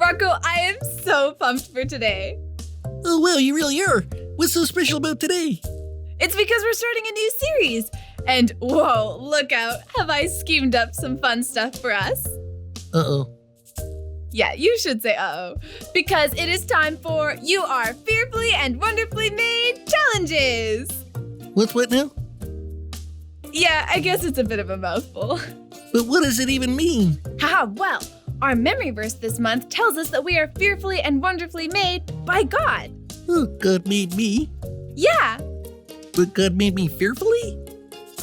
Rocco, I am so pumped for today. Oh, wow, you really are. What's so special about today? It's because we're starting a new series. And whoa, look out. Have I schemed up some fun stuff for us? Uh-oh. Yeah, you should say uh-oh. Because it is time for You Are Fearfully and Wonderfully Made Challenges. What's what now? Yeah, I guess it's a bit of a mouthful. But what does it even mean? Haha, well, our memory verse this month tells us that we are fearfully and wonderfully made by God. Oh, God made me. Yeah. But God made me fearfully?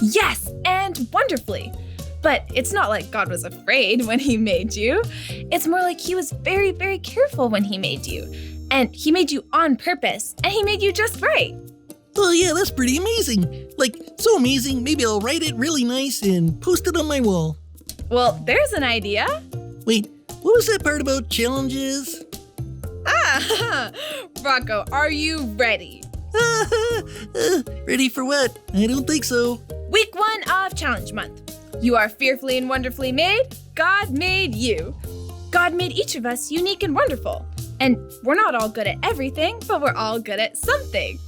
Yes, and wonderfully. But it's not like God was afraid when he made you. It's more like he was very, very careful when he made you. And he made you on purpose, and he made you just right. Oh, yeah, that's pretty amazing. Like, so amazing, maybe I'll write it really nice and post it on my wall. Well, there's an idea. Wait, what was that part about challenges? Rocco, are you ready? Ready for what? I don't think so. Week 1 of Challenge Month. You are fearfully and wonderfully made. God made you. God made each of us unique and wonderful. And we're not all good at everything, but we're all good at something.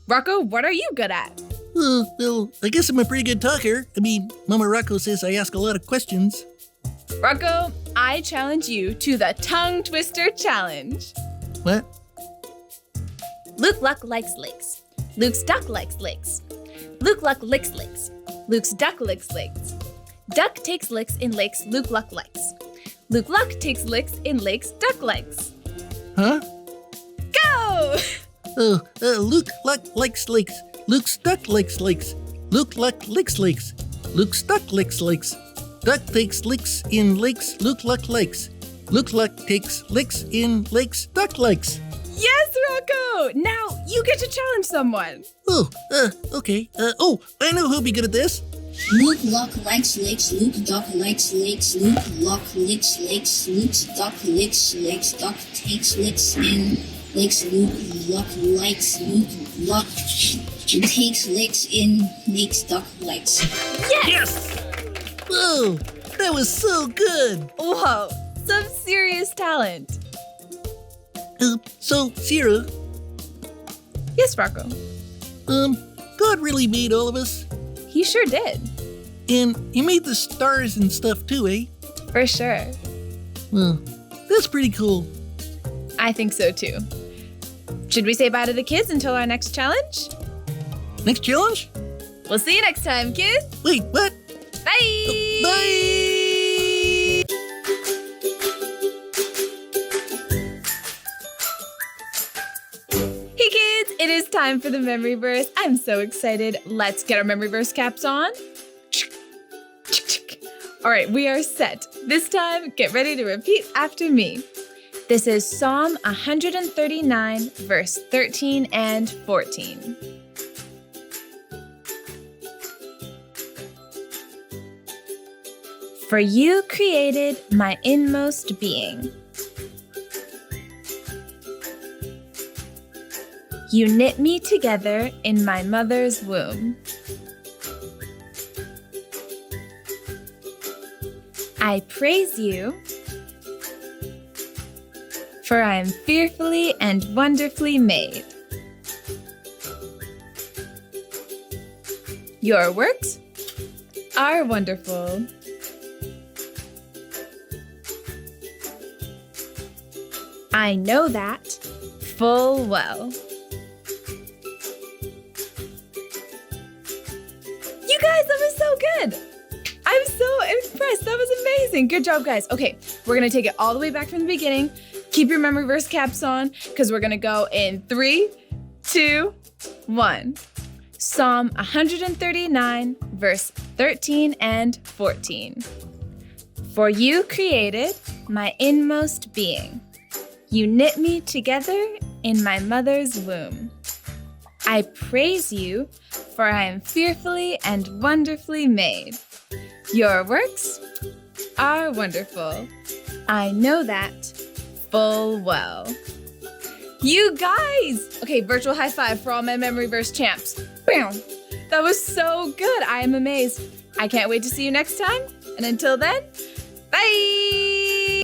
Rocco, what are you good at? Well, I guess I'm a pretty good talker. I mean, Mama Rocco says I ask a lot of questions. Rocco, I challenge you to the Tongue Twister Challenge. What? Luke Luck likes lakes. Luke's duck likes lakes. Luke Luck licks lakes. Luke's duck licks lakes. Duck takes licks in lakes Luke Luck likes. Luke Luck takes licks in lakes Duck likes. Huh? Go! Luke Luck likes lakes. Luke's duck likes lakes. Luke Luck licks lakes. Luke's duck licks lakes. Duck takes licks in lakes Luke Luck likes. Luke Luck takes licks in lakes Duck likes. Yes, Rocco! Now you get to challenge someone. Oh, okay. I know who'll be good at this. Luke Luck likes lakes, Luke Duck likes lakes, Luke Luck licks lakes, Luke's duck licks lakes, Duck takes licks in lakes, Luke Luck likes, Luke Luck takes licks in lakes, Duck likes. Yes! Whoa, that was so good. Whoa, some serious talent. So, Sierra, Yes, Rocco. God really made all of us, He sure did. and he made the stars and stuff too, eh? For sure. Well, that's pretty cool. I think so too. Should we say bye to the kids until our next challenge? Next challenge? We'll see you next time, kids. Wait, what? Bye! Bye! Hey kids, it is time for the memory verse. I'm so excited. Let's get our memory verse caps on. All right, we are set. This time, get ready to repeat after me. This is Psalm 139, verse 13 and 14. For you created my inmost being. You knit me together in my mother's womb. I praise you, for I am fearfully and wonderfully made. Your works are wonderful. I know that full well. You guys, that was so good. I'm so impressed. That was amazing. Good job, guys. Okay, we're going to take it all the way back from the beginning. Keep your memory verse caps on because we're going to go in 3, 2, 1. Psalm 139, verse 13 and 14. For you created my inmost being. You knit me together in my mother's womb. I praise you, for I am fearfully and wonderfully made. Your works are wonderful. I know that full well. You guys! Okay, virtual high five for all my memory verse champs. Bam! That was so good. I am amazed. I can't wait to see you next time. And until then, bye!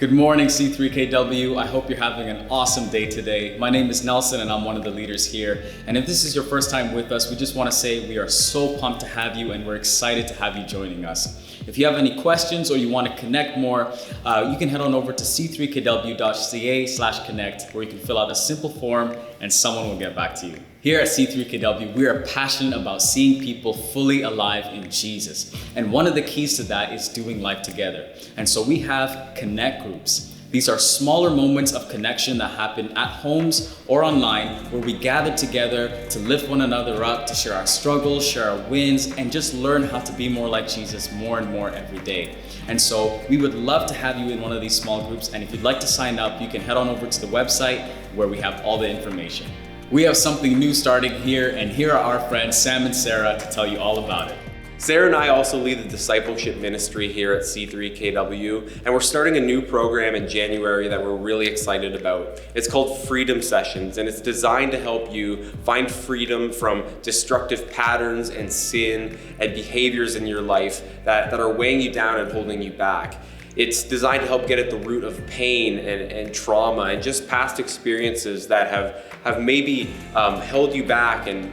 Good morning, C3KW. I hope you're having an awesome day today. My name is Nelson and I'm one of the leaders here. And if this is your first time with us, we just want to say we are so pumped to have you and we're excited to have you joining us. If you have any questions or you want to connect more, you can head on over to c3kw.ca/connect where you can fill out a simple form and someone will get back to you. Here at C3KW, we are passionate about seeing people fully alive in Jesus. And one of the keys to that is doing life together. And so we have connect groups. These are smaller moments of connection that happen at homes or online where we gather together to lift one another up, to share our struggles, share our wins, and just learn how to be more like Jesus more and more every day. And so we would love to have you in one of these small groups. And if you'd like to sign up, you can head on over to the website where we have all the information. We have something new starting here, and here are our friends Sam and Sarah to tell you all about it. Sarah and I also lead the discipleship ministry here at C3KW, and we're starting a new program in January that we're really excited about. It's called Freedom Sessions, and it's designed to help you find freedom from destructive patterns and sin and behaviors in your life that are weighing you down and holding you back. It's designed to help get at the root of pain and trauma and just past experiences that have maybe held you back and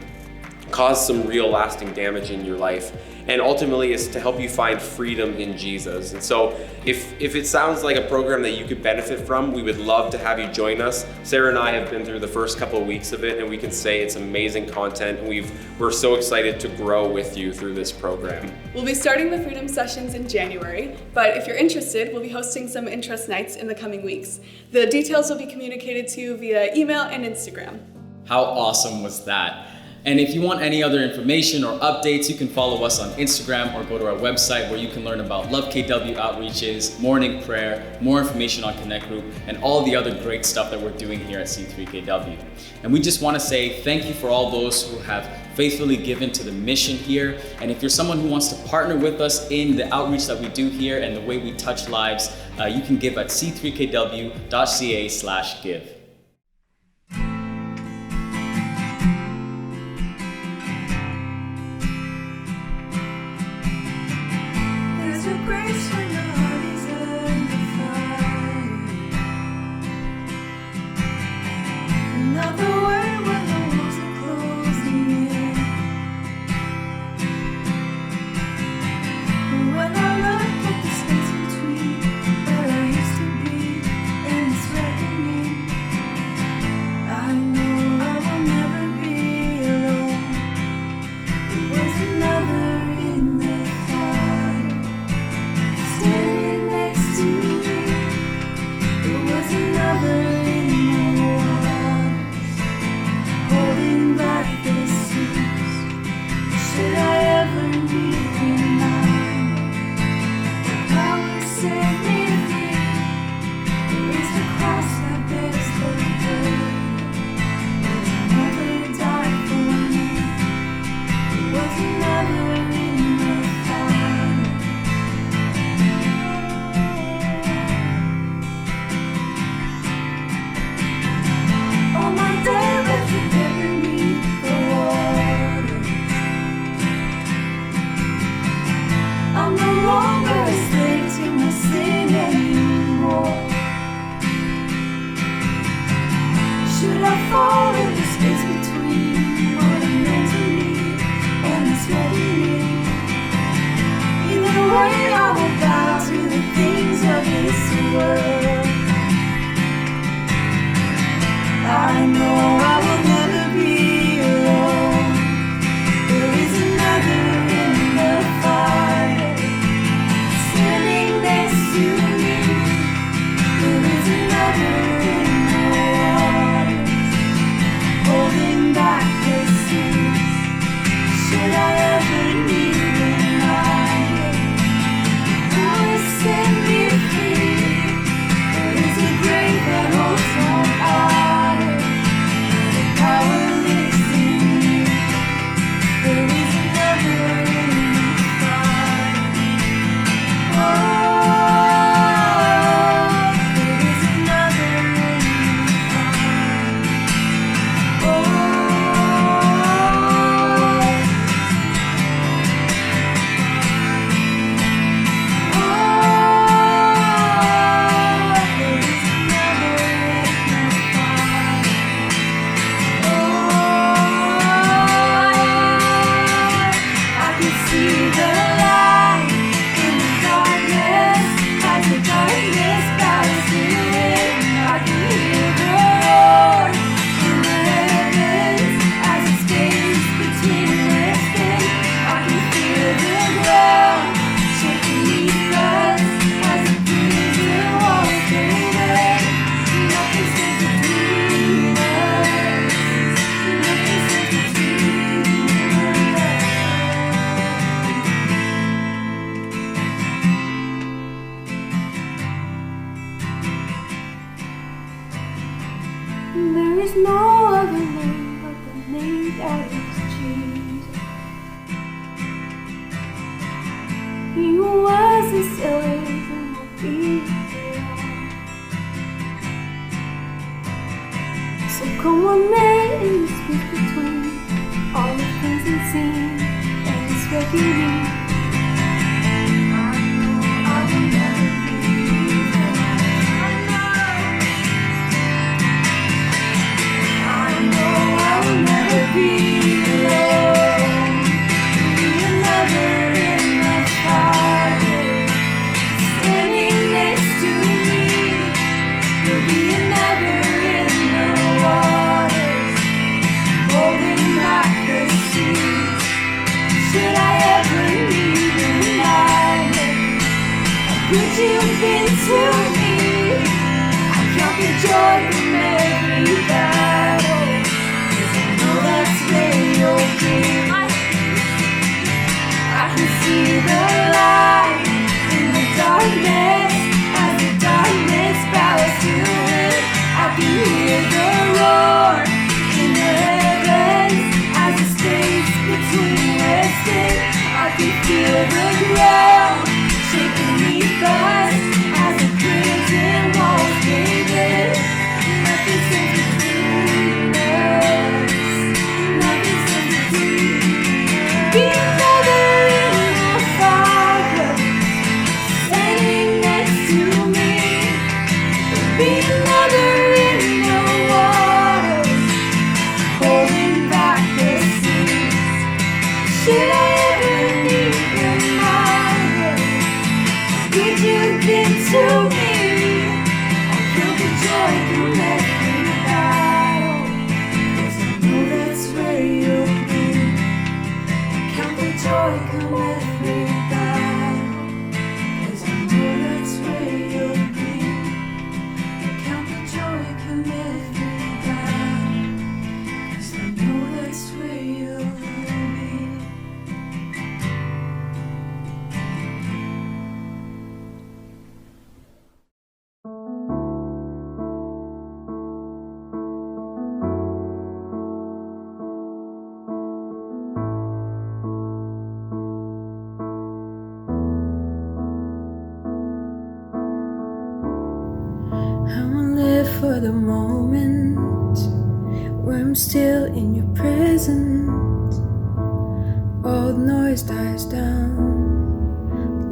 caused some real lasting damage in your life. And ultimately is to help you find freedom in Jesus. And so if it sounds like a program that you could benefit from, we would love to have you join us. Sarah and I have been through the first couple of weeks of it, and we can say it's amazing content, and we're so excited to grow with you through this program. We'll be starting the Freedom Sessions in January, but if you're interested, we'll be hosting some interest nights in the coming weeks. The details will be communicated to you via email and Instagram. How awesome was that? And if you want any other information or updates, you can follow us on Instagram or go to our website where you can learn about Love KW outreaches, morning prayer, more information on Connect Group, and all the other great stuff that we're doing here at C3KW. And we just want to say thank you for all those who have faithfully given to the mission here. And if you're someone who wants to partner with us in the outreach that we do here and the way we touch lives, you can give at c3kw.ca/give. that is Jesus. He who was and still is and will be forever. So come on, man, and you speak between all the things unseen and it's reckoning. You've been to me. I count the joy from every battle, 'cause I know that's where you'll be. I can see the light in the darkness as the darkness bows to it. I can hear the roar in the heavens as the space between resting. I can feel the ground shaking beneath us as the prison walls cave in. Nothing stands between us. Nothing stands between us. Be another in the fire, standing next to me. Be another in the water, holding back the seas. Should I ever need reminded? Would you give to me? I feel the joy through every battle, 'cause I know that's where you'll be. I count the joy come every battle, 'cause I know that's where you'll be. I count the joy come every battle, 'cause I know that's where you'll be. I'ma live for the moment where I'm still in your presence. All the noise dies down.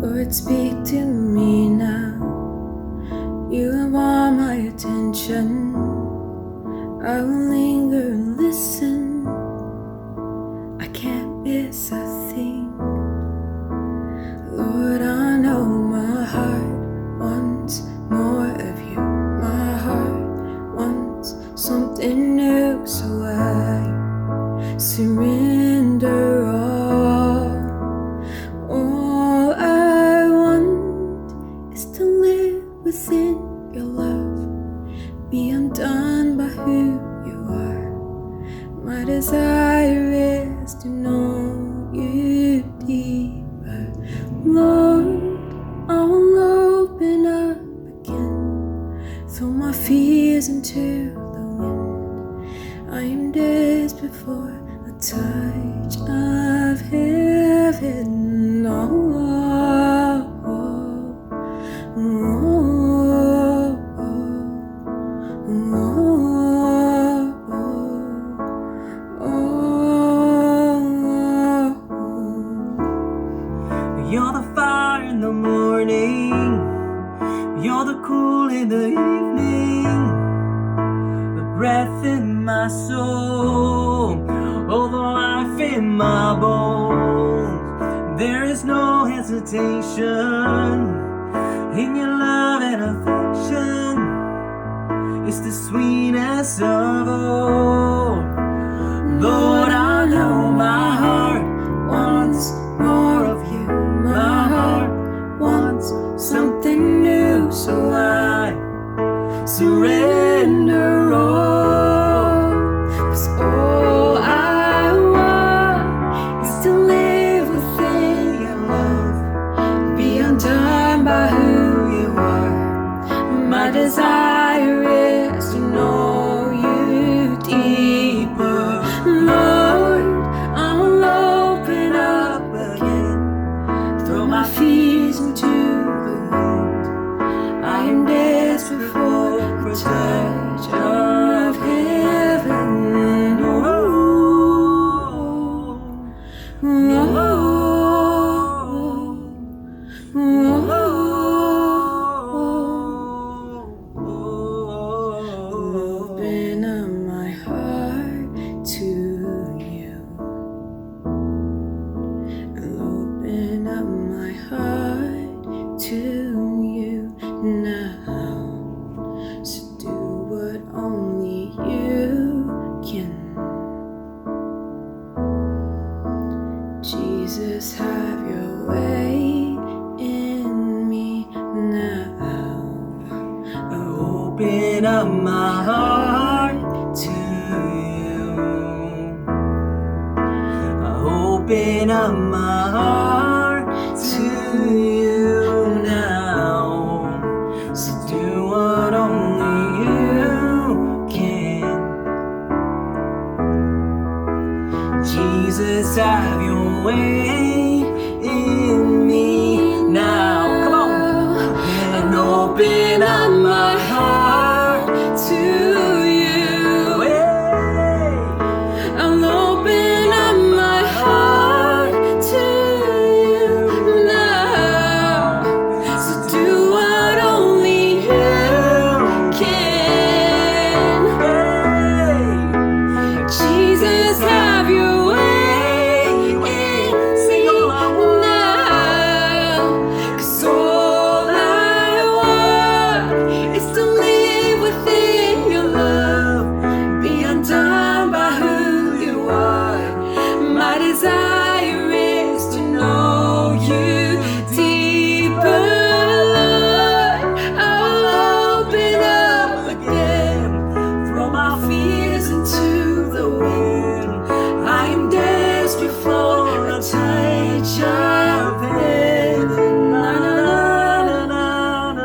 Lord, speak to me now. You have all my attention. I will linger and listen. I can't miss a thing. Lord, I know my heart wants more of you. My heart wants something new, so I surrender all. All I want is to live within your love, be undone by who you are. My desire is to know you deeper. Lord, I will open up again, throw my fears into the wind. I am desperate for a touch of heaven. Oh, oh, oh, oh, oh, oh. You're the fire in the morning, you're the cool in the evening, the breath in my soul, oh, the life in my bones. There is no hesitation in your love and affection. It's the sweetest of all. Lord, I know my heart wants more of you. My heart wants something new, so I surrender all. 'Cause all I want is to live within your love, be undone Jesus, have your way in me now. I open up my heart to you. I open up my heart to you now. So do what only you can. Jesus, have your way in me now. Come on. And open up my heart to you. I'll open up my heart to you now. So do what only you can. Jesus, have your way in me now. 'Cause all I want is to live within your love, be undone by who you are. My desire is to know you deeper, Lord. I'll open up again, throw my fears into the wind. I am desperate for a touch of heaven. Na na na na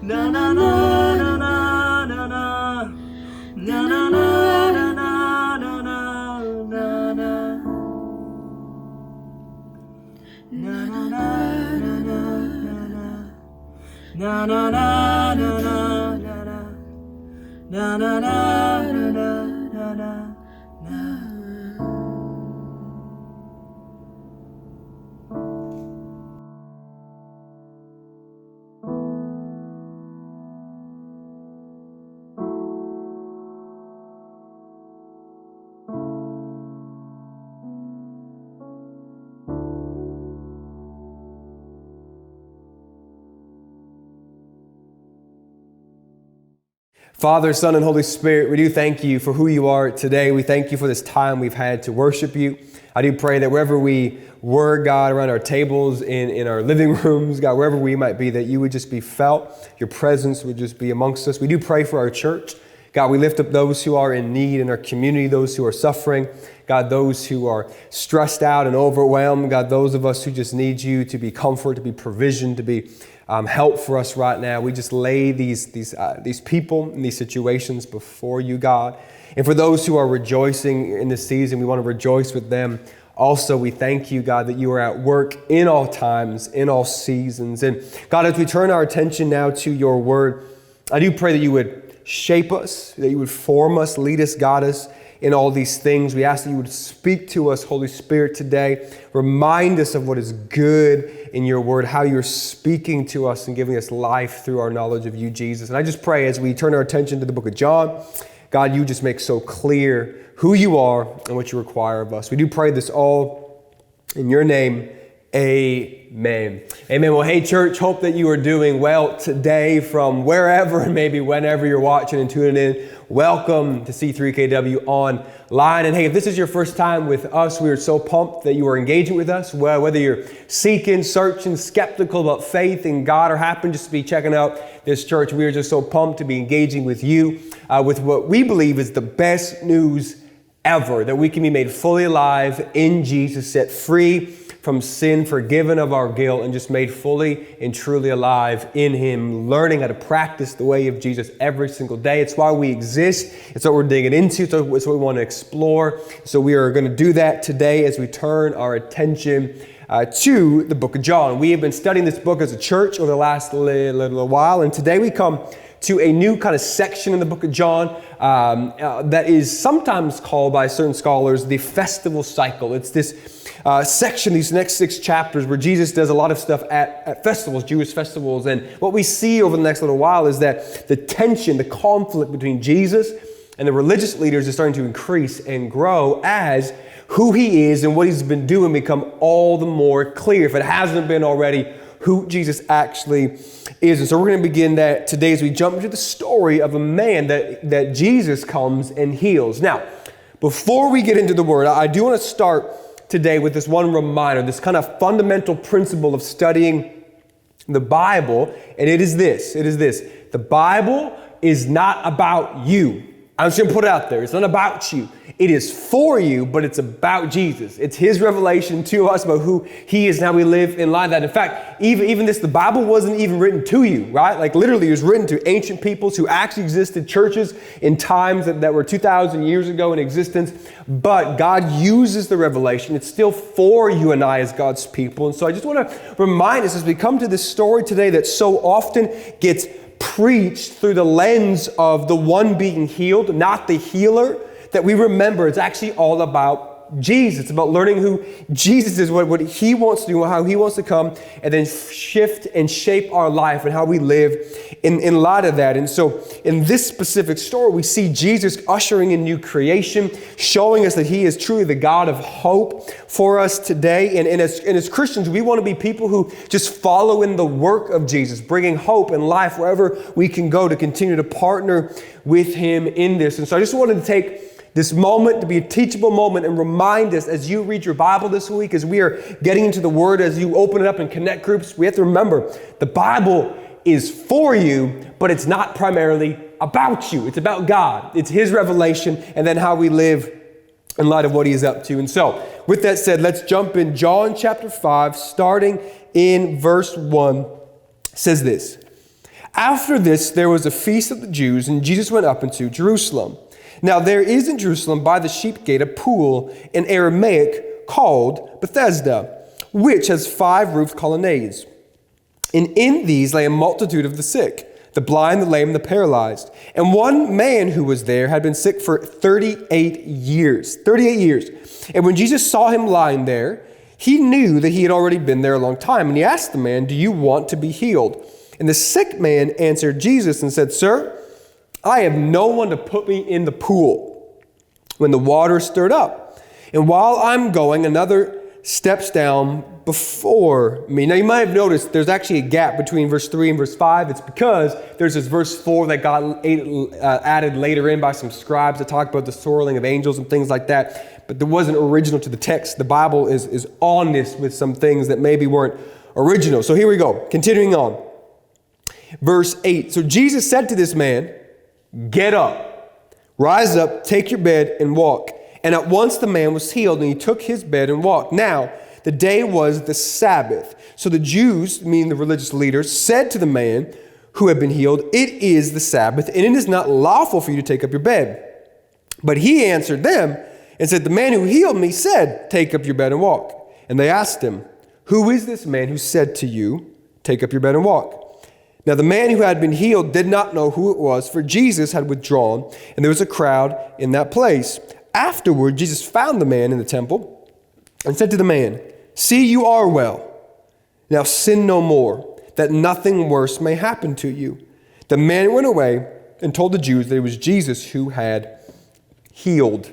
na na na na na na na na na na na na na na na na. Na na na na na na na na na na na na na na na. Father, Son, and Holy Spirit, we do thank you for who you are today. We thank you for this time we've had to worship you. I do pray that wherever we were, God, around our tables, in our living rooms, God, wherever we might be, that you would just be felt. Your presence would just be amongst us. We do pray for our church. God, we lift up those who are in need in our community, those who are suffering. God, those who are stressed out and overwhelmed. God, those of us who just need you to be comfort, to be provision, to be help for us right now. We just lay these people and these situations before you, God. And for those who are rejoicing in this season, we want to rejoice with them. Also, we thank you, God, that you are at work in all times, in all seasons. And God, as we turn our attention now to your word, I do pray that you would shape us, that you would form us, lead us, guide us in all these things. We ask that you would speak to us, Holy Spirit, today. Remind us of what is good in your word, how you're speaking to us and giving us life through our knowledge of you, Jesus. And I just pray as we turn our attention to the book of John, God, you just make so clear who you are and what you require of us. We do pray this all in your name. Amen. Amen. Well, hey, church, hope that you are doing well today from wherever and maybe whenever you're watching and tuning in. Welcome to C3KW Online. And hey, if this is your first time with us, we are so pumped that you are engaging with us. Well, whether you're seeking, searching, skeptical about faith in God, or happen just to be checking out this church, we are just so pumped to be engaging with you with what we believe is the best news ever, that we can be made fully alive in Jesus, set free from sin, forgiven of our guilt, and just made fully and truly alive in him, learning how to practice the way of Jesus every single day. It's why we exist. It's what we're digging into. It's what we want to explore. So we are going to do that today as we turn our attention to the book of John. We have been studying this book as a church over the last little while, and today we come to a new kind of section in the book of John that is sometimes called by certain scholars the festival cycle. It's this section, these next 6 chapters, where Jesus does a lot of stuff at festivals, Jewish festivals. And what we see over the next little while is that the tension, the conflict between Jesus and the religious leaders is starting to increase and grow as who he is and what he's been doing become all the more clear, if it hasn't been already, who Jesus actually is. And so we're going to begin that today as we jump into the story of a man that Jesus comes and heals. Now, before we get into the word, I do want to start today with this one reminder, this kind of fundamental principle of studying the Bible, and it is this. The Bible is not about you. I'm just going to put it out there. It's not about you. It is for you, but it's about Jesus. It's his revelation to us about who he is and how we live in line that. In fact, even this, the Bible wasn't even written to you, right? Like literally it was written to ancient peoples who actually existed, churches in times that were 2,000 years ago in existence. But God uses the revelation. It's still for you and I as God's people. And so I just want to remind us as we come to this story today that so often gets preached through the lens of the one being healed, not the healer, that we remember it's actually all about Jesus. It's about learning who Jesus is, what he wants to do, how he wants to come, and then shift and shape our life and how we live in light of that. And so in this specific story, we see Jesus ushering in new creation, showing us that he is truly the God of hope for us today. And as Christians, we want to be people who just follow in the work of Jesus, bringing hope and life wherever we can go to continue to partner with him in this. And so I just wanted to take this moment to be a teachable moment and remind us as you read your Bible this week, as we are getting into the Word, as you open it up in Connect groups, we have to remember the Bible is for you, but it's not primarily about you. It's about God. It's his revelation and then how we live in light of what he is up to. And so with that said, let's jump in. John chapter 5, starting in verse 1, says this. After this, there was a feast of the Jews, and Jesus went up into Jerusalem. Now there is in Jerusalem by the sheep gate a pool in Aramaic called Bethesda, which has 5 roofed colonnades. And in these lay a multitude of the sick, the blind, the lame, the paralyzed. And one man who was there had been sick for 38 years. 38 years. And when Jesus saw him lying there, he knew that he had already been there a long time. And he asked the man, "Do you want to be healed?" And the sick man answered Jesus and said, "Sir, I have no one to put me in the pool when the water stirred up. And while I'm going, another steps down before me." Now you might have noticed there's actually a gap between verse 3 and verse 5. It's because there's this verse 4 that got added later in by some scribes that talk about the soaring of angels and things like that. But there wasn't original to the text. The Bible is honest with some things that maybe weren't original. So here we go. Continuing on. Verse 8. So Jesus said to this man, "Get up, rise up, take your bed and walk." And at once the man was healed, and he took his bed and walked. Now, the day was the Sabbath. So the Jews, meaning the religious leaders, said to the man who had been healed, "It is the Sabbath, and it is not lawful for you to take up your bed." But he answered them and said, "The man who healed me said, 'Take up your bed and walk.'" And they asked him, "Who is this man who said to you, 'Take up your bed and walk'?" Now the man who had been healed did not know who it was, for Jesus had withdrawn, and there was a crowd in that place. Afterward, Jesus found the man in the temple and said to the man, "See, you are well. Now sin no more, that nothing worse may happen to you." The man went away and told the Jews that it was Jesus who had healed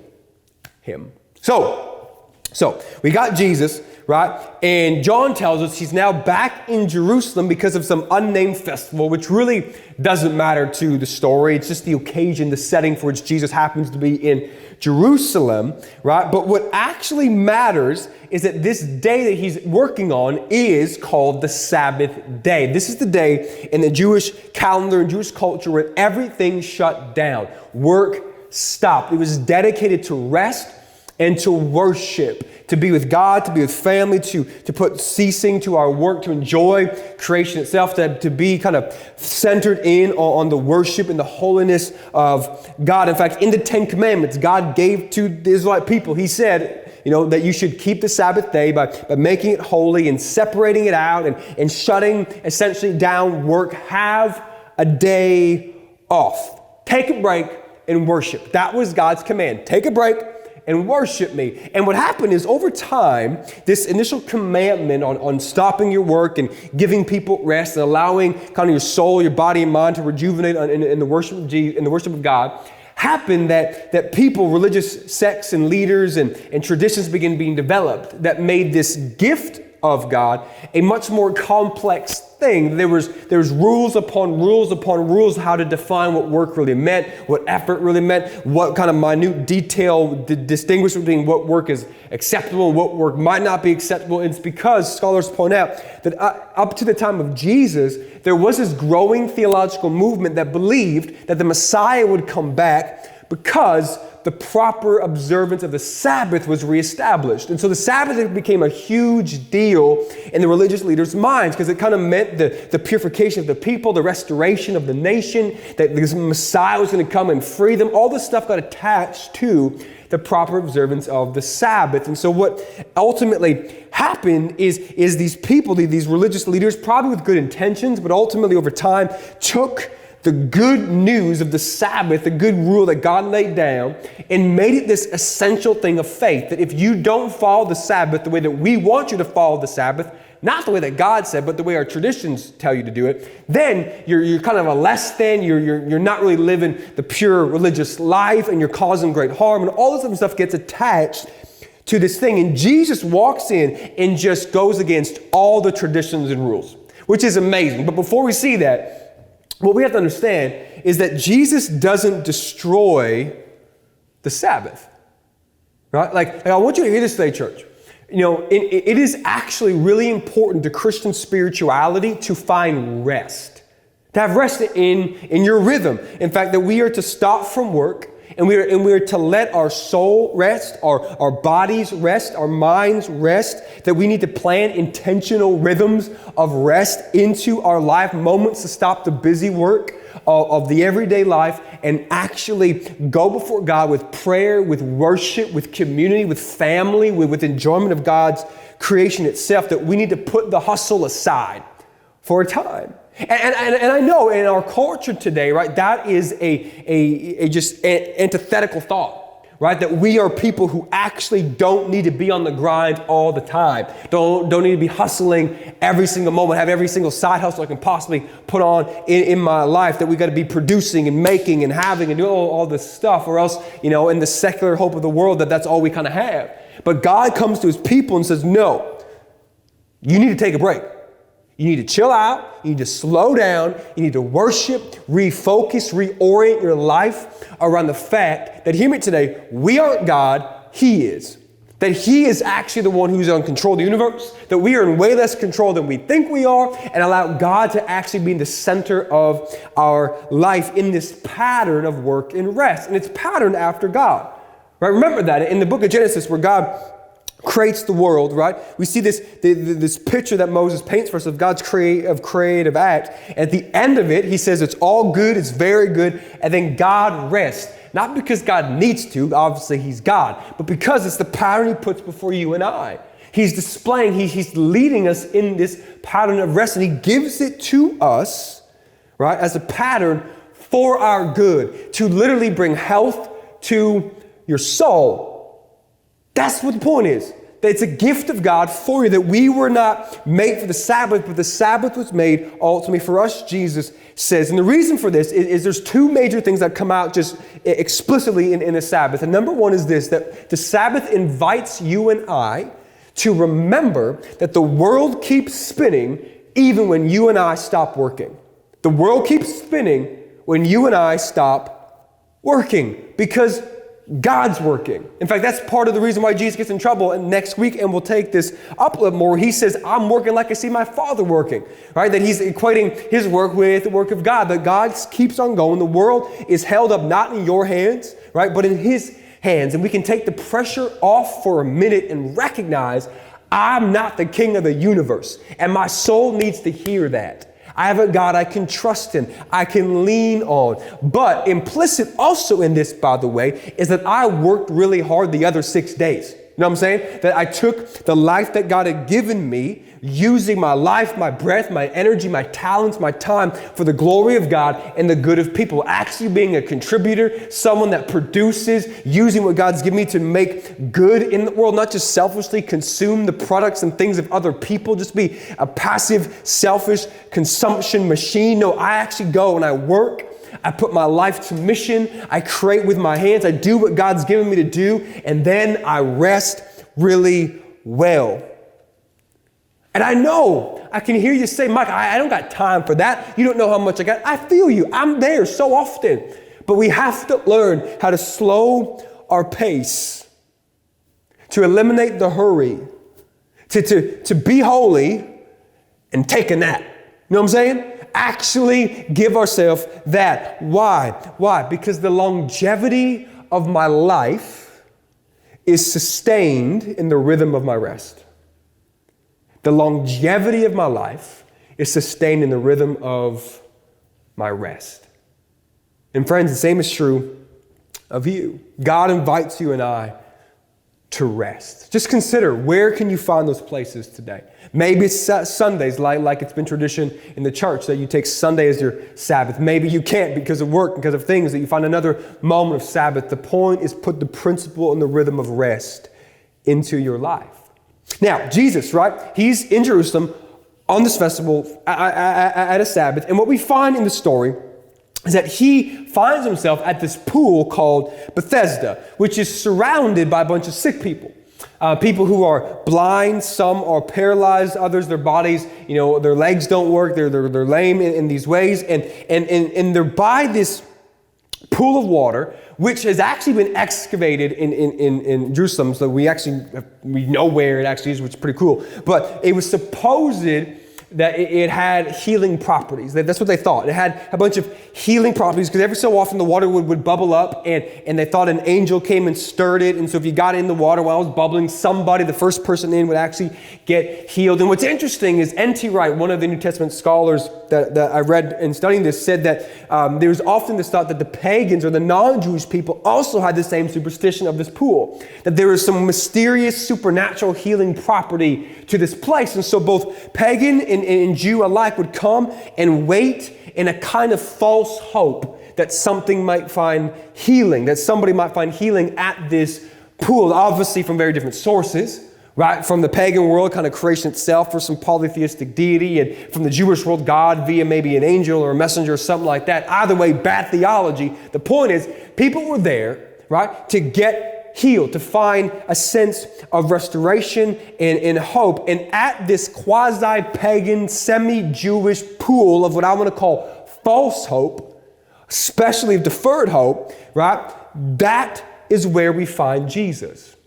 him. So we got Jesus, right? And John tells us he's now back in Jerusalem because of some unnamed festival, which really doesn't matter to the story. It's just the occasion, the setting for which Jesus happens to be in Jerusalem, right? But what actually matters is that this day that he's working on is called the Sabbath day. This is the day in the Jewish calendar and Jewish culture where everything shut down. Work stopped. It was dedicated to rest and to worship, to be with God, to be with family, to put ceasing to our work, to enjoy creation itself, to be kind of centered in on the worship and the holiness of God. In fact, in the 10 Commandments, God gave to the Israelite people, he said, that you should keep the Sabbath day by making it holy and separating it out and shutting essentially down work. Have a day off. Take a break and worship. That was God's command. Take a break and worship me. And what happened is over time, this initial commandment on stopping your work and giving people rest and allowing kind of your soul, your body and mind to rejuvenate in the worship of Jesus, in the worship of God, happened that people, religious sects and leaders and traditions began being developed that made this gift of God, a much more complex thing. There was rules upon rules upon rules how to define what work really meant, what effort really meant, what kind of minute detail distinguish between what work is acceptable and what work might not be acceptable. And it's because scholars point out that up to the time of Jesus, there was this growing theological movement that believed that the Messiah would come back because the proper observance of the Sabbath was reestablished. And so the Sabbath became a huge deal in the religious leaders' minds because it kind of meant the purification of the people, the restoration of the nation, that this Messiah was going to come and free them. All this stuff got attached to the proper observance of the Sabbath. And so what ultimately happened is these people, these religious leaders, probably with good intentions, but ultimately over time took the good news of the Sabbath, the good rule that God laid down, and made it this essential thing of faith, that if you don't follow the Sabbath the way that we want you to follow the Sabbath, not the way that God said, but the way our traditions tell you to do it, then you're kind of a less than, you're not really living the pure religious life, and you're causing great harm, and all this other stuff gets attached to this thing. And Jesus walks in and just goes against all the traditions and rules, which is amazing. But before we see that, what we have to understand is that Jesus doesn't destroy the Sabbath, right? Like I want you to hear this today, church. You know, it is actually really important to Christian spirituality to find rest, to have rest in your rhythm. In fact, that we are to stop from work and we are to let our soul rest, our bodies rest, our minds rest, that we need to plan intentional rhythms of rest into our life, moments to stop the busy work of the everyday life and actually go before God with prayer, with worship, with community, with family, with enjoyment of God's creation itself, that we need to put the hustle aside for a time. And I know in our culture today, right, that is a just antithetical thought, right? That we are people who actually don't need to be on the grind all the time. Don't need to be hustling every single moment, have every single side hustle I can possibly put on in my life, that we got to be producing and making and having and doing all this stuff, or else, you know, in the secular hope of the world, that's all we kind of have. But God comes to his people and says, no, you need to take a break. You need to chill out, you need to slow down, you need to worship, refocus, reorient your life around the fact that, hear me today, we aren't God, he is. That he is actually the one who's in control of the universe, that we are in way less control than we think we are, and allow God to actually be in the center of our life in this pattern of work and rest. And it's patterned after God, right? Remember that in the book of Genesis where God creates the world, right? We see this picture that Moses paints for us of God's creative act. And at the end of it, he says it's all good, it's very good, and then God rests. Not because God needs to, obviously he's God, but because it's the pattern he puts before you and I. He's displaying, he's leading us in this pattern of rest, and he gives it to us, right, as a pattern for our good, to literally bring health to your soul. That's what the point is. That it's a gift of God for you, that we were not made for the Sabbath, but the Sabbath was made ultimately for us, Jesus says. And the reason for this is there's two major things that come out just explicitly in the Sabbath. And number one is this, that the Sabbath invites you and I to remember that the world keeps spinning even when you and I stop working. The world keeps spinning when you and I stop working, because God's working. In fact, that's part of the reason why Jesus gets in trouble. And next week, and we'll take this up a little more, he says, I'm working like I see my Father working, right? That he's equating his work with the work of God, that God keeps on going. The world is held up not in your hands, right, but in his hands. And we can take the pressure off for a minute and recognize I'm not the king of the universe. And my soul needs to hear that. I have a God I can trust in, I can lean on. But implicit also in this, by the way, is that I worked really hard the other 6 days. You know what I'm saying? That I took the life that God had given me, using my life, my breath, my energy, my talents, my time for the glory of God and the good of people. Actually being a contributor, someone that produces, using what God's given me to make good in the world, not just selfishly consume the products and things of other people, just be a passive, selfish consumption machine. No, I actually go and I work. I put my life to mission. I create with my hands. I do what God's given me to do. And then I rest really well. And I know, I can hear you say, Mike, I don't got time for that. You don't know how much I got. I feel you. I'm there so often. But we have to learn how to slow our pace, to eliminate the hurry, to be holy and take a nap. You know what I'm saying? Actually give ourselves that. Why? Why? Because the longevity of my life is sustained in the rhythm of my rest. The longevity of my life is sustained in the rhythm of my rest. And friends, the same is true of you. God invites you and I to rest. Just consider, where can you find those places today? Maybe it's Sundays, like it's been tradition in the church that you take Sunday as your Sabbath. Maybe you can't because of work, because of things, that you find another moment of Sabbath. The point is, put the principle and the rhythm of rest into your life. Now, Jesus, right? He's in Jerusalem on this festival at a Sabbath. And what we find in the story is that he finds himself at this pool called Bethesda, which is surrounded by a bunch of sick people. People who are blind, some are paralyzed, others, their bodies, their legs don't work, they're lame in these ways. And they're by this pool of water, which has actually been excavated in Jerusalem. So we know where it actually is, which is pretty cool. But it was supposed that it had healing properties. That's what they thought. It had a bunch of healing properties because every so often the water would bubble up, and they thought an angel came and stirred it. And so if you got in the water while it was bubbling, the first person in would actually get healed. And what's interesting is N.T. Wright, one of the New Testament scholars that I read in studying this, said that there was often this thought that the pagans or the non-Jewish people also had the same superstition of this pool, that there was some mysterious supernatural healing property to this place. And so both pagan and Jew alike would come and wait in a kind of false hope that something might find healing, that somebody might find healing at this pool, obviously from very different sources, right? From the pagan world, kind of creation itself, or some polytheistic deity, and from the Jewish world, God via maybe an angel or a messenger or something like that. Either way, bad theology. The point is, people were there, right, to get healed, to find a sense of restoration and hope. And at this quasi-pagan, semi-Jewish pool of what I want to call false hope, especially deferred hope, right? That is where we find Jesus,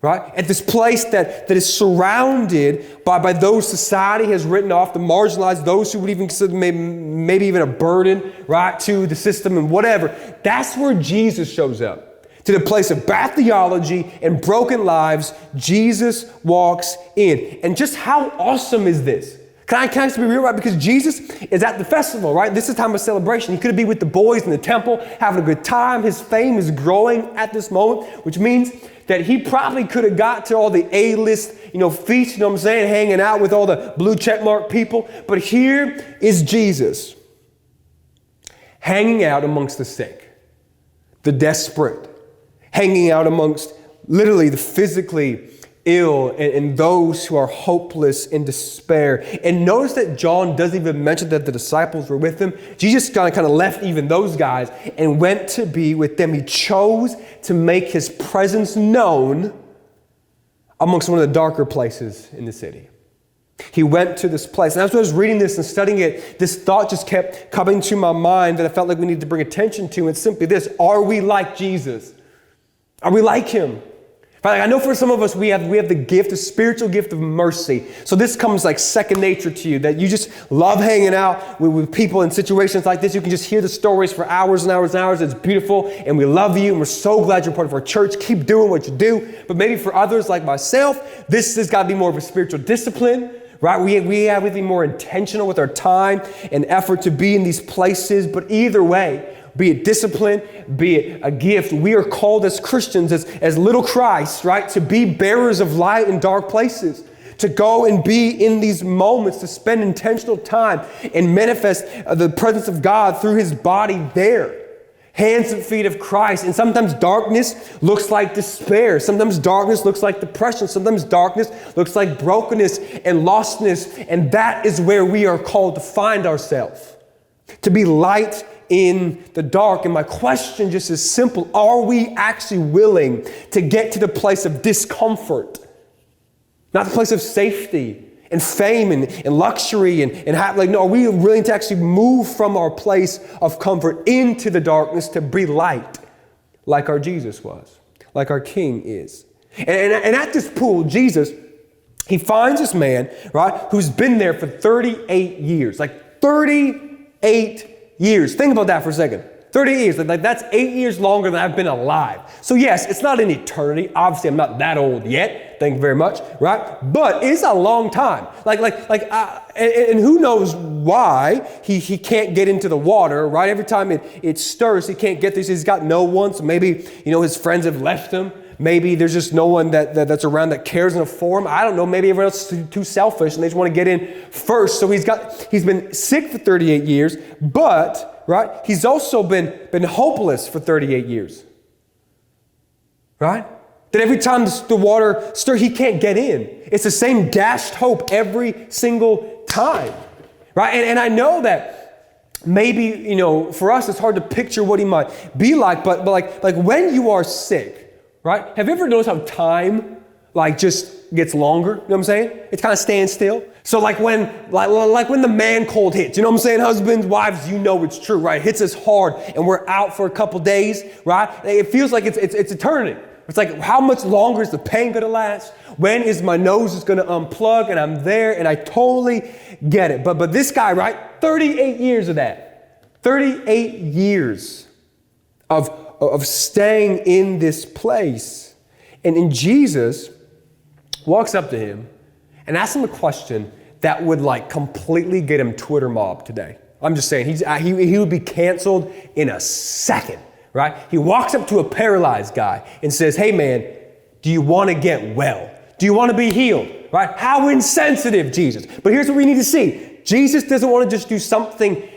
right? At this place that is surrounded by those society has written off, the marginalized, those who would even consider maybe even a burden, right, to the system and whatever. That's where Jesus shows up. To the place of bad theology and broken lives, Jesus walks in. And just how awesome is this? Can I just be real, right? Because Jesus is at the festival, right? This is a time of celebration. He could be with the boys in the temple, having a good time. His fame is growing at this moment, which means that he probably could have got to all the A-list, feasts, hanging out with all the blue checkmark people. But here is Jesus hanging out amongst the sick, the desperate, hanging out amongst literally the physically ill and those who are hopeless in despair. And notice that John doesn't even mention that the disciples were with him. Jesus kind of left even those guys and went to be with them. He chose to make his presence known amongst one of the darker places in the city. He went to this place. And as I was reading this and studying it, this thought just kept coming to my mind that I felt like we need to bring attention to. It's simply this: are we like Jesus? Are we like him? I know for some of us, we have the gift, the spiritual gift of mercy. So this comes like second nature to you, that you just love hanging out with people in situations like this. You can just hear the stories for hours and hours and hours. It's beautiful, and we love you, and we're so glad you're part of our church. Keep doing what you do. But maybe for others like myself, this has got to be more of a spiritual discipline, right? We have to be more intentional with our time and effort to be in these places. But either way, be it discipline, be it a gift, we are called as Christians, as little Christ, right, to be bearers of light in dark places, to go and be in these moments, to spend intentional time and manifest the presence of God through his body there. Hands and feet of Christ. And sometimes darkness looks like despair. Sometimes darkness looks like depression. Sometimes darkness looks like brokenness and lostness. And that is where we are called to find ourselves, to be light in the dark. And my question just is simple: are we actually willing to get to the place of discomfort, not the place of safety, and fame and luxury and have, like, no, are we willing to actually move from our place of comfort into the darkness to breathe light like our Jesus was, like our King is? And at this pool, Jesus, he finds this man, right, who's been there for 38 years, like 38 years. Think about that for a second. 38 years, like that's 8 years longer than I've been alive. So yes, it's not an eternity. Obviously, I'm not that old yet. Thank you very much, right? But it's a long time. And who knows why he can't get into the water, right? Every time it stirs, he can't get this. He's got no one. So maybe, his friends have left him. Maybe there's just no one that's around that cares enough for him. I don't know. Maybe everyone else is too selfish and they just want to get in first. So he's been sick for 38 years, but right, he's also been hopeless for 38 years. Right? That every time the water stirs, he can't get in. It's the same dashed hope every single time. Right? And I know that maybe, for us it's hard to picture what he might be like, but like when you are sick, right? Have you ever noticed how time just gets longer? You know what I'm saying? It's kind of stands still. So like when the man cold hits, you know what I'm saying? Husbands, wives, it's true, right? It hits us hard and we're out for a couple days, right? It feels like it's eternity. It's like, how much longer is the pain going to last? When is my nose just going to unplug? And I'm there and I totally get it. But this guy, right? 38 years of that. 38 years of staying in this place. And Jesus walks up to him and asks him a question that would completely get him Twitter mobbed today. I'm just saying, he would be canceled in a second, right? He walks up to a paralyzed guy and says, hey man, do you want to get well? Do you want to be healed, right? How insensitive, Jesus. But here's what we need to see. Jesus doesn't want to just do something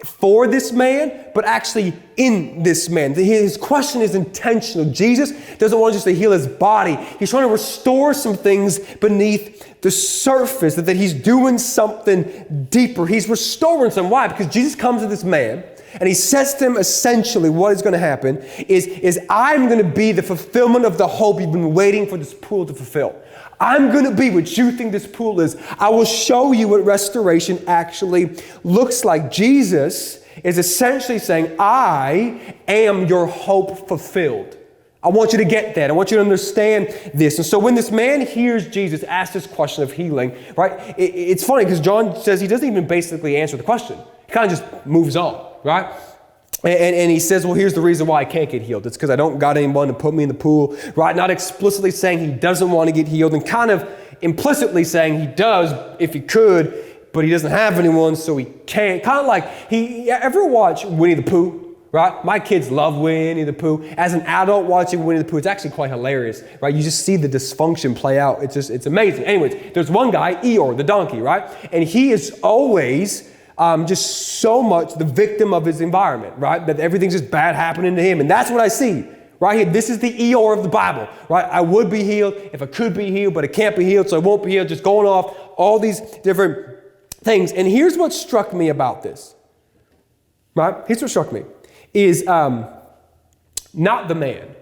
for this man, but actually in this man. His question is intentional. Jesus doesn't want just to heal his body. He's trying to restore some things beneath the surface, that he's doing something deeper. He's restoring some. Why? Because Jesus comes to this man and he says to him essentially what is going to happen is I'm going to be the fulfillment of the hope you've been waiting for this pool to fulfill. I'm going to be what you think this pool is. I will show you what restoration actually looks like. Jesus is essentially saying, I am your hope fulfilled. I want you to get that. I want you to understand this. And so when this man hears Jesus ask this question of healing, right, it's funny because John says he doesn't even basically answer the question. He kind of just moves on, right? And he says, well, here's the reason why I can't get healed. It's because I don't got anyone to put me in the pool, right? Not explicitly saying he doesn't want to get healed and kind of implicitly saying he does if he could, but he doesn't have anyone, so he can't. Kind of like, ever watch Winnie the Pooh, right? My kids love Winnie the Pooh. As an adult watching Winnie the Pooh, it's actually quite hilarious, right? You just see the dysfunction play out. It's amazing. Anyways, there's one guy, Eeyore, the donkey, right? And he is always just so much the victim of his environment, right? That everything's just bad happening to him. And that's what I see right here. This is the Eeyore of the Bible, right? I would be healed if I could be healed, but I can't be healed, so I won't be healed. Just going off all these different things. And here's what struck me about this, right? Here's what struck me is not the man,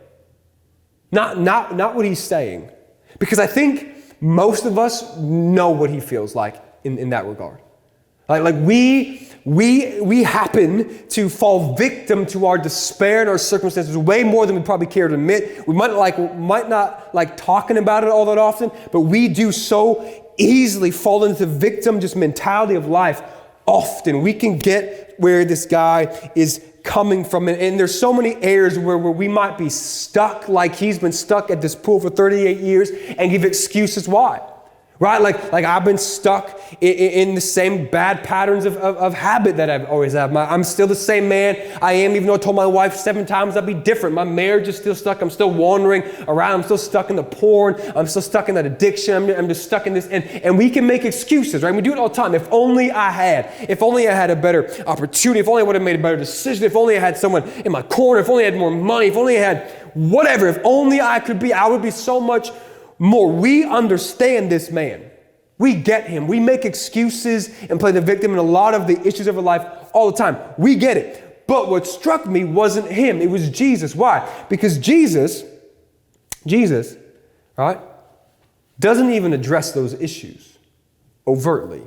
not what he's saying, because I think most of us know what he feels like in that regard. Like we happen to fall victim to our despair and our circumstances way more than we probably care to admit. We might not like talking about it all that often, but we do so easily fall into the victim just mentality of life. Often we can get where this guy is coming from, and there's so many areas where we might be stuck, like he's been stuck at this pool for 38 years, and give excuses why. Right? Like I've been stuck in the same bad patterns of habit that I've always had. I'm still the same man I am, even though I told my wife 7 times I'd be different. My marriage is still stuck. I'm still wandering around. I'm still stuck in the porn. I'm still stuck in that addiction. I'm just stuck in this. And we can make excuses, right? We do it all the time. If only I had a better opportunity. If only I would have made a better decision. If only I had someone in my corner. If only I had more money. If only I had whatever. If only I would be so much more. We understand this man. We get him. We make excuses and play the victim in a lot of the issues of our life all the time. We get it. But what struck me wasn't him. It was Jesus. Why? Because Jesus, right, doesn't even address those issues. overtly.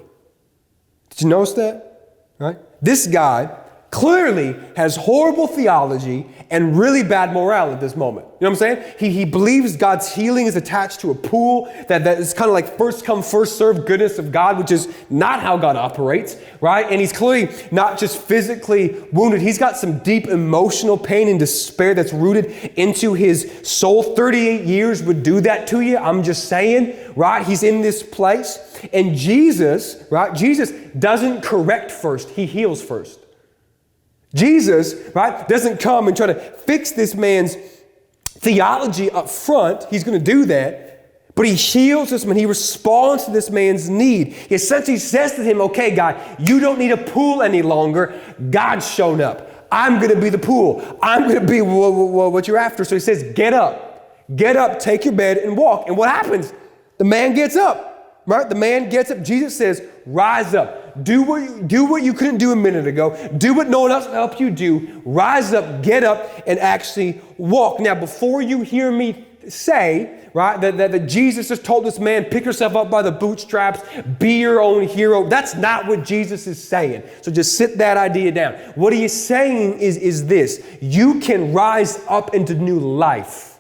Did you notice that? Right? This guy clearly has horrible theology and really bad morale at this moment. You know what I'm saying? He believes God's healing is attached to a pool, that is kind of like first come, first serve goodness of God, which is not how God operates, right? And he's clearly not just physically wounded. He's got some deep emotional pain and despair that's rooted into his soul. 38 years would do that to you. I'm just saying, right? He's in this place. And Jesus, right? Jesus doesn't correct first. He heals first. Jesus, right, doesn't come and try to fix this man's theology up front. He's going to do that. But he heals this man. He responds to this man's need. He essentially says to him, okay, guy, you don't need a pool any longer. God's shown up. I'm going to be the pool. I'm going to be what you're after. So he says, get up, take your bed and walk. And what happens? The man gets up, right? The man gets up. Jesus says, rise up. Do what you couldn't do a minute ago. Do what no one else will help you do. Rise up, get up, and actually walk. Now, before you hear me say, right, that Jesus just told this man, pick yourself up by the bootstraps, be your own hero. That's not what Jesus is saying. So just sit that idea down. What he is saying is this: you can rise up into new life,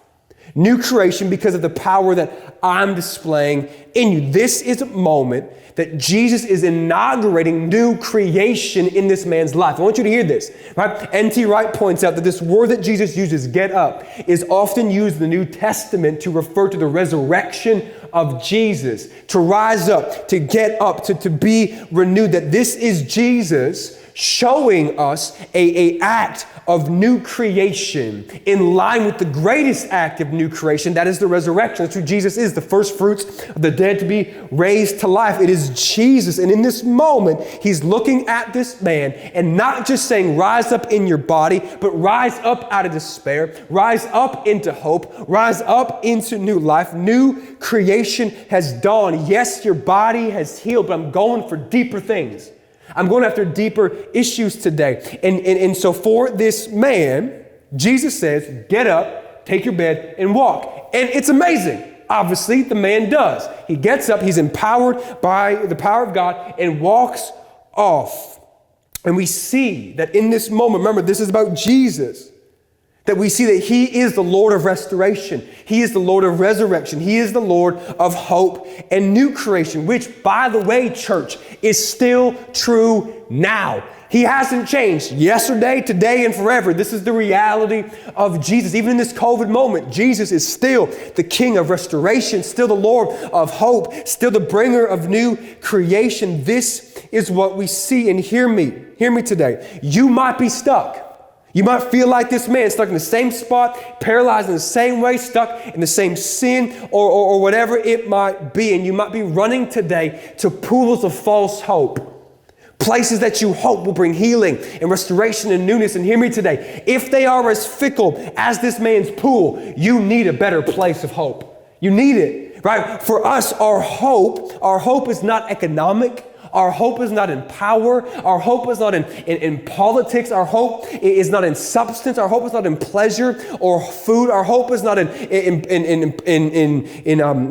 new creation, because of the power that I'm displaying in you. This is a moment that Jesus is inaugurating new creation in this man's life. I want you to hear this, right? N.T. Wright points out that this word that Jesus uses, get up, is often used in the New Testament to refer to the resurrection of Jesus, to rise up, to get up, to be renewed. That this is Jesus showing us a act of new creation in line with the greatest act of new creation, that is the resurrection. That's who Jesus is, the first fruits of the dead to be raised to life. It is Jesus. And in this moment, he's looking at this man and not just saying, rise up in your body, but rise up out of despair, rise up into hope, rise up into new life. New creation has dawned. Yes, your body has healed, but I'm going for deeper things. I'm going after deeper issues today. And so for this man, Jesus says, get up, take your bed, and walk. And it's amazing. Obviously, the man does. He gets up, he's empowered by the power of God, and walks off. And we see that in this moment, remember, this is about Jesus, that we see that he is the Lord of restoration. He is the Lord of resurrection. He is the Lord of hope and new creation, which, by the way, church, is still true now. He hasn't changed yesterday, today, and forever. This is the reality of Jesus. Even in this COVID moment, Jesus is still the King of restoration, still the Lord of hope, still the bringer of new creation. This is what we see. And hear me today. You might be stuck. You might feel like this man, stuck in the same spot, paralyzed in the same way, stuck in the same sin or whatever it might be. And you might be running today to pools of false hope, places that you hope will bring healing and restoration and newness. And hear me today, if they are as fickle as this man's pool, you need a better place of hope. You need it, right? For us, our hope is not economic. Our hope is not in power. Our hope is not in politics. Our hope is not in substance. Our hope is not in pleasure or food. Our hope is not in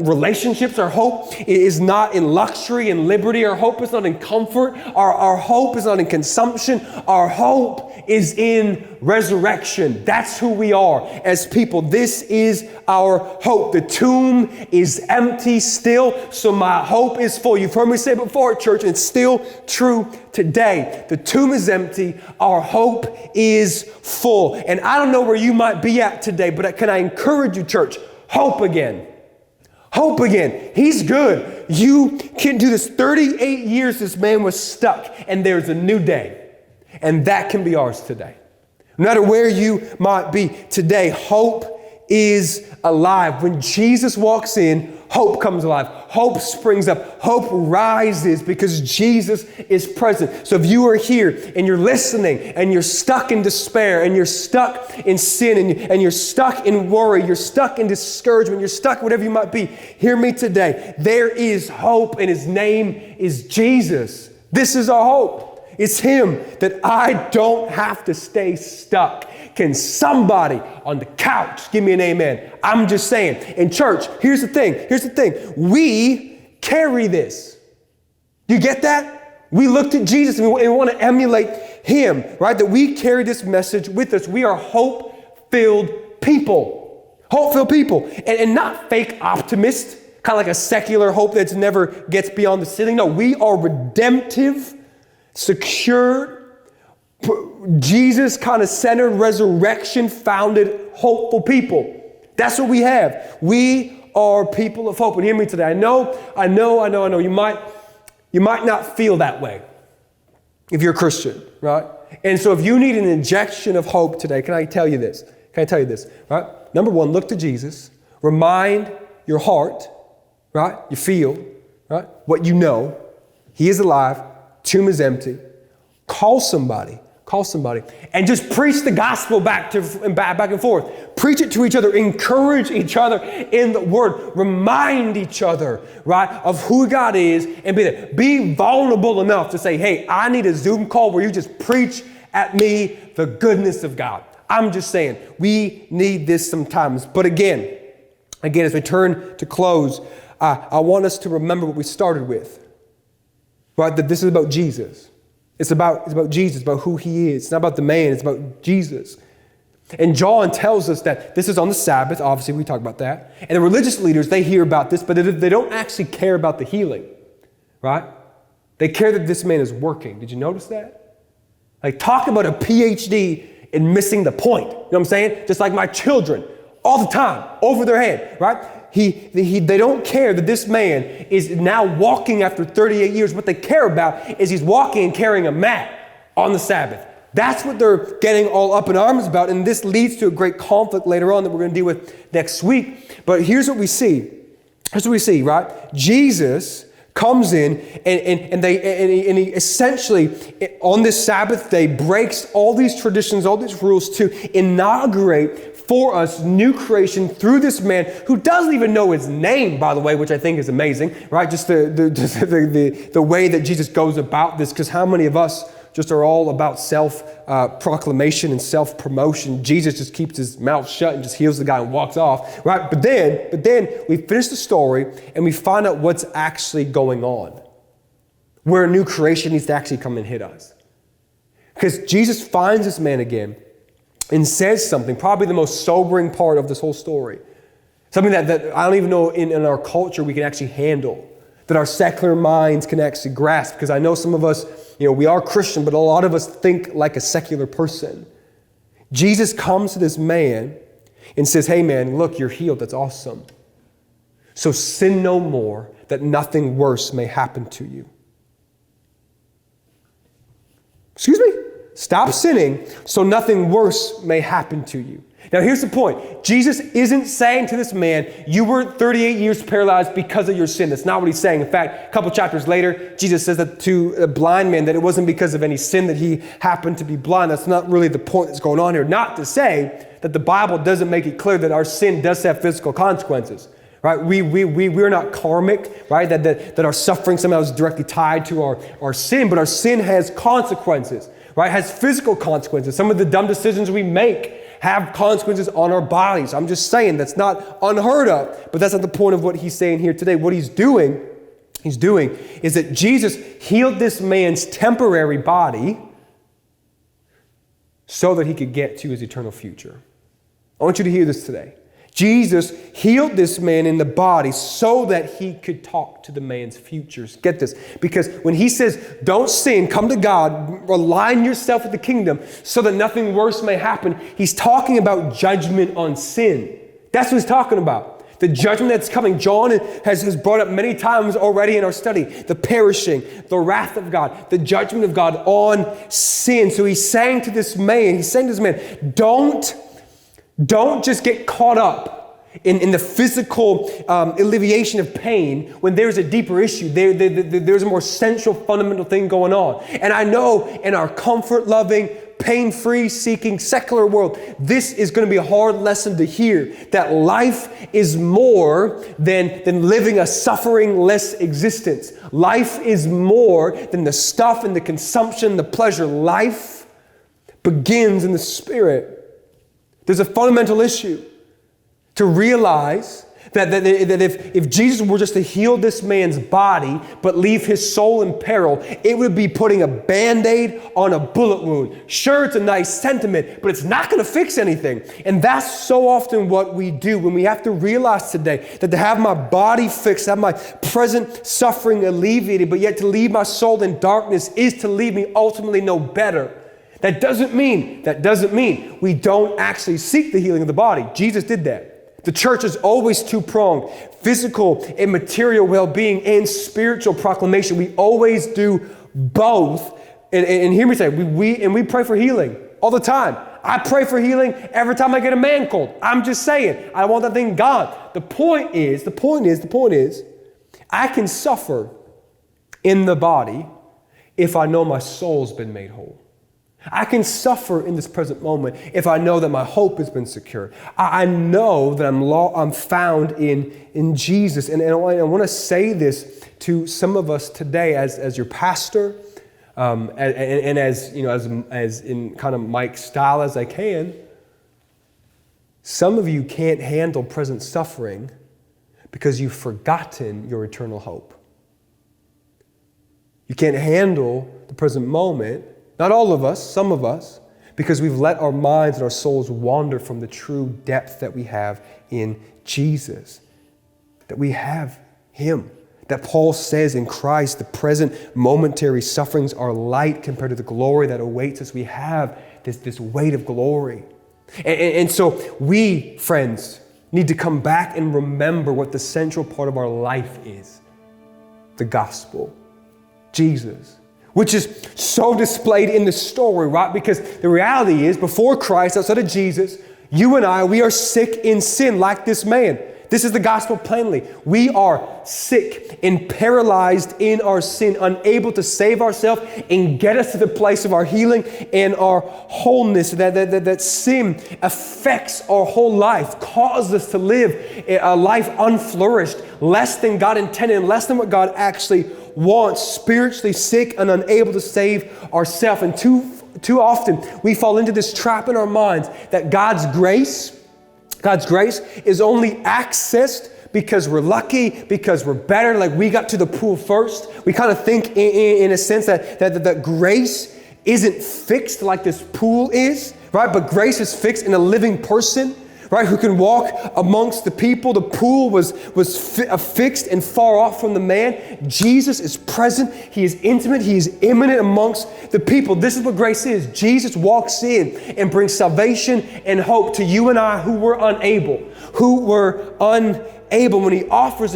relationships. Our hope is not in luxury and liberty. Our hope is not in comfort. Our hope is not in consumption. Our hope is in resurrection. That's who we are as people. This is our hope. The tomb is empty still, so my hope is full. You've heard me say before, church, and it's still true today. The tomb is empty. Our hope is full. And I don't know where you might be at today, but can I encourage you, church? Hope again. Hope again. He's good. You can do this. 38 years this man was stuck, and there's a new day. And that can be ours today. No matter where you might be today, hope is alive. When Jesus walks in, hope comes alive. Hope springs up. Hope rises because Jesus is present. So if you are here and you're listening and you're stuck in despair and you're stuck in sin and you're stuck in worry, you're stuck in discouragement, you're stuck whatever you might be, hear me today. There is hope, and his name is Jesus. This is our hope. It's him, that I don't have to stay stuck. Can somebody on the couch give me an amen? I'm just saying. In church, here's the thing. We carry this. You get that? We looked at Jesus and we want to emulate him, right? That we carry this message with us. We are hope-filled people. Hope-filled people. And not fake optimists, kind of like a secular hope that never gets beyond the ceiling. No, we are redemptive, secure, Jesus kind of centered, resurrection founded, hopeful people. That's what we have. We are people of hope. And hear me today. I know. You might not feel that way if you're a Christian, right? And so if you need an injection of hope today, can I tell you this? Right? Number one, look to Jesus. Remind your heart, right? You feel, right? What you know. He is alive. Tomb is empty. Call somebody, and just preach the gospel back and forth. Preach it to each other. Encourage each other in the word. Remind each other, right, of who God is, and be there. Be vulnerable enough to say, hey, I need a Zoom call where you just preach at me the goodness of God. I'm just saying, we need this sometimes. But again, as we turn to close, I want us to remember what we started with, right? That this is about Jesus. It's about Jesus, about who he is. It's not about the man, it's about Jesus. And John tells us that this is on the Sabbath. Obviously, we talk about that. And the religious leaders, they hear about this, but they don't actually care about the healing, right? They care that this man is working. Did you notice that? Like, talk about a PhD in missing the point. You know what I'm saying? Just like my children, all the time, over their head, right? They don't care that this man is now walking after 38 years. What they care about is he's walking and carrying a mat on the Sabbath. That's what they're getting all up in arms about. And this leads to a great conflict later on that we're going to deal with next week. But here's what we see. Right? Jesus comes in and he essentially, on this Sabbath day, breaks all these traditions, all these rules to inaugurate for us new creation through this man who doesn't even know his name, by the way, which I think is amazing, right? Just the way that Jesus goes about this, because how many of us just are all about self-proclamation and self-promotion? Jesus just keeps his mouth shut and just heals the guy and walks off, right? But then we finish the story and we find out what's actually going on, where a new creation needs to actually come and hit us. Because Jesus finds this man again and says something, probably the most sobering part of this whole story. Something that I don't even know in our culture we can actually handle, that our secular minds can actually grasp. Because I know some of us, we are Christian, but a lot of us think like a secular person. Jesus comes to this man and says, hey man, look, you're healed. That's awesome. So sin no more, that nothing worse may happen to you. Excuse me? Stop sinning so nothing worse may happen to you. Now here's the point. Jesus isn't saying to this man, you were 38 years paralyzed because of your sin. That's not what he's saying. In fact, a couple chapters later, Jesus says that to a blind man that it wasn't because of any sin that he happened to be blind. That's not really the point that's going on here. Not to say that the Bible doesn't make it clear that our sin does have physical consequences. Right? We're not karmic, right? That our suffering somehow is directly tied to our sin, but our sin has consequences. Right? Has physical consequences. Some of the dumb decisions we make have consequences on our bodies. I'm just saying that's not unheard of, but that's not the point of what he's saying here today. What he's doing is that Jesus healed this man's temporary body so that he could get to his eternal future. I want you to hear this today. Jesus healed this man in the body so that he could talk to the man's futures. Get this, because when he says, don't sin, come to God, align yourself with the kingdom so that nothing worse may happen, he's talking about judgment on sin. That's what he's talking about. The judgment that's coming. John has brought up many times already in our study, the perishing, the wrath of God, the judgment of God on sin. So he's saying to this man, don't just get caught up in the physical alleviation of pain when there's a deeper issue. There's a more central, fundamental thing going on. And I know in our comfort-loving, pain-free, seeking, secular world, this is going to be a hard lesson to hear, that life is more than living a suffering-less existence. Life is more than the stuff and the consumption, the pleasure. Life begins in the Spirit. There's a fundamental issue to realize That if Jesus were just to heal this man's body, but leave his soul in peril, it would be putting a Band-Aid on a bullet wound. Sure, it's a nice sentiment, but it's not going to fix anything. And that's so often what we do when we have to realize today that to have my body fixed, to have my present suffering alleviated, but yet to leave my soul in darkness is to leave me ultimately no better. That doesn't mean we don't actually seek the healing of the body. Jesus did that. The church is always two-pronged, physical and material well-being and spiritual proclamation. We always do both. And hear me say, we pray for healing all the time. I pray for healing every time I get a man cold. I'm just saying, I want that thing gone. The point is, I can suffer in the body if I know my soul's been made whole. I can suffer in this present moment if I know that my hope has been secured. I know that I'm found in Jesus. And I want to say this to some of us today as your pastor, and as you know, as in kind of Mike's style as I can. Some of you can't handle present suffering because you've forgotten your eternal hope. You can't handle the present moment. Not all of us, some of us, because we've let our minds and our souls wander from the true depth that we have in Jesus. That we have Him. That Paul says in Christ, the present momentary sufferings are light compared to the glory that awaits us. We have this weight of glory. And so we, friends, need to come back and remember what the central part of our life is. The gospel. Jesus. Which is so displayed in the story, right? Because the reality is, before Christ, outside of Jesus, you and I, we are sick in sin like this man. This is the gospel plainly. We are sick and paralyzed in our sin, unable to save ourselves and get us to the place of our healing and our wholeness. That sin affects our whole life, causes us to live a life unflourished, less than God intended and less than what God actually wants, spiritually sick and unable to save ourselves. And too often we fall into this trap in our minds that God's grace is only accessed because we're lucky, because we're better, like we got to the pool first. We kind of think in a sense that grace isn't fixed like this pool is, right? But grace is fixed in a living person, right? Who can walk amongst the people. The pool was fixed and far off from the man. Jesus is present. He is intimate. He is immanent amongst the people. This is what grace is. Jesus walks in and brings salvation and hope to you and I who were unable. When He offers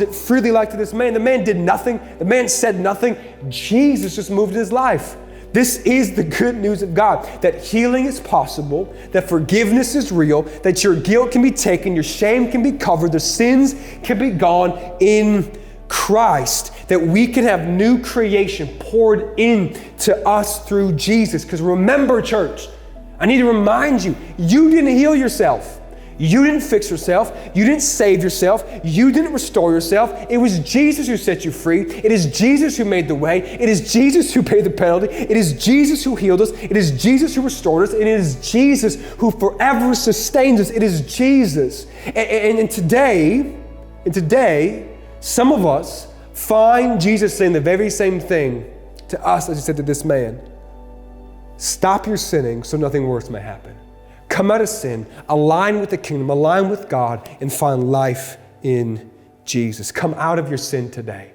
it freely like to this man. The man did nothing. The man said nothing. Jesus just moved his life. This is the good news of God, that healing is possible, that forgiveness is real, that your guilt can be taken, your shame can be covered, the sins can be gone in Christ, that we can have new creation poured into us through Jesus. Because remember, church, I need to remind you, you didn't heal yourself. You didn't fix yourself. You didn't save yourself. You didn't restore yourself. It was Jesus who set you free. It is Jesus who made the way. It is Jesus who paid the penalty. It is Jesus who healed us. It is Jesus who restored us. It is Jesus who forever sustains us. It is Jesus. And today, some of us find Jesus saying the very same thing to us as He said to this man. Stop your sinning so nothing worse may happen. Come out of sin, align with the kingdom, align with God, and find life in Jesus. Come out of your sin today.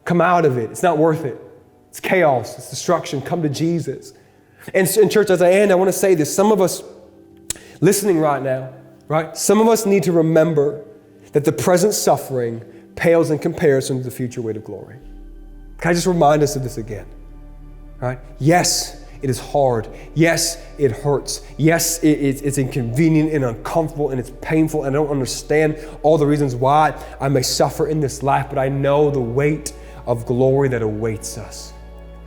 Come out of it. It's not worth it. It's chaos. It's destruction. Come to Jesus. And in church, as I end, I want to say this. Some of us listening right now, right? Some of us need to remember that the present suffering pales in comparison to the future weight of glory. Can I just remind us of this again? Right? Yes, it is hard. Yes, it hurts. Yes, it's inconvenient and uncomfortable and it's painful, and I don't understand all the reasons why I may suffer in this life, but I know the weight of glory that awaits us.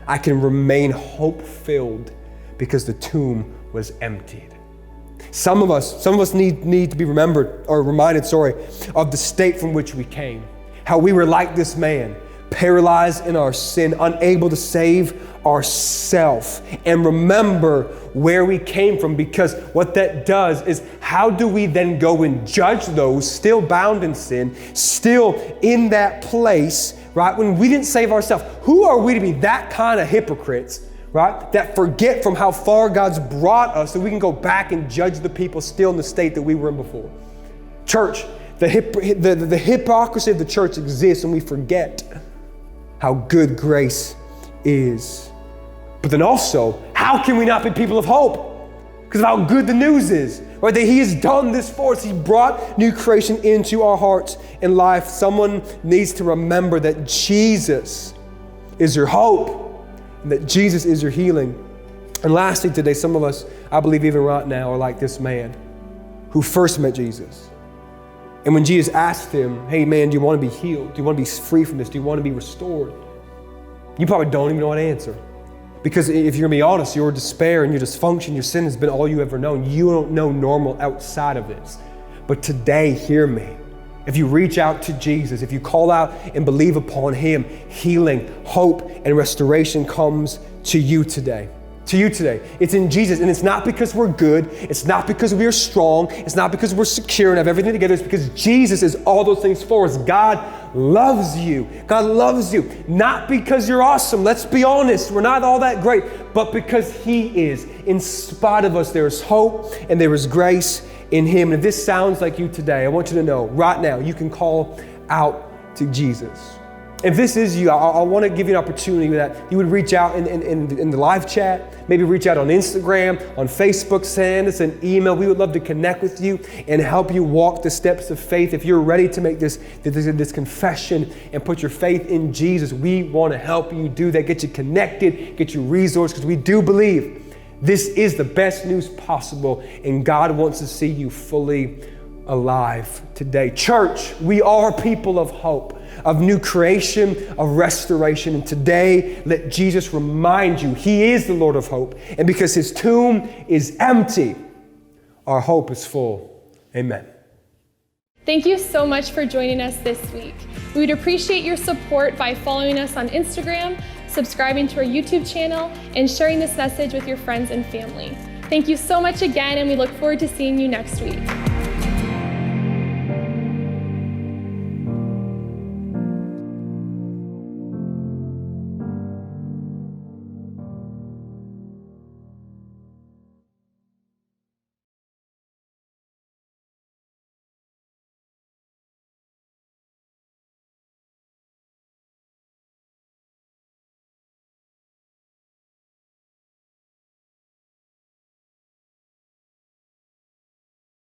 I can remain hope-filled because the tomb was emptied. Some of us need to be reminded, of the state from which we came. How we were like this man, paralyzed in our sin, unable to save ourselves and remember where we came from, because what that does is, how do we then go and judge those still bound in sin, still in that place, right? When we didn't save ourselves, who are we to be that kind of hypocrites, right? That forget from how far God's brought us so we can go back and judge the people still in the state that we were in before. Church, the hypocrisy of the church exists when we forget how good grace is. But then also, how can we not be people of hope? Because of how good the news is, right? That He has done this for us. He brought new creation into our hearts and life. Someone needs to remember that Jesus is your hope and that Jesus is your healing. And lastly today, some of us, I believe even right now, are like this man who first met Jesus. And when Jesus asked him, hey man, do you want to be healed? Do you want to be free from this? Do you want to be restored? You probably don't even know how to answer. Because if you're going to be honest, your despair and your dysfunction, your sin has been all you ever known. You don't know normal outside of this. But today, hear me. If you reach out to Jesus, if you call out and believe upon Him, healing, hope, and restoration comes to you today. To you today. It's in Jesus. And it's not because we're good. It's not because we are strong. It's not because we're secure and have everything together. It's because Jesus is all those things for us. God loves you. God loves you. Not because you're awesome. Let's be honest. We're not all that great. But because He is. In spite of us, there is hope and there is grace in Him. And if this sounds like you today, I want you to know right now, you can call out to Jesus. If this is you, I want to give you an opportunity that you would reach out in the live chat, maybe reach out on Instagram, on Facebook, send us an email. We would love to connect with you and help you walk the steps of faith. If you're ready to make this confession and put your faith in Jesus, we want to help you do that, get you connected, get you resourced, because we do believe this is the best news possible, and God wants to see you fully alive today. Church, we are people of hope, of new creation, of restoration. And today, let Jesus remind you He is the Lord of hope. And because His tomb is empty, our hope is full. Amen. Thank you so much for joining us this week. We would appreciate your support by following us on Instagram, subscribing to our YouTube channel, and sharing this message with your friends and family. Thank you so much again, and we look forward to seeing you next week.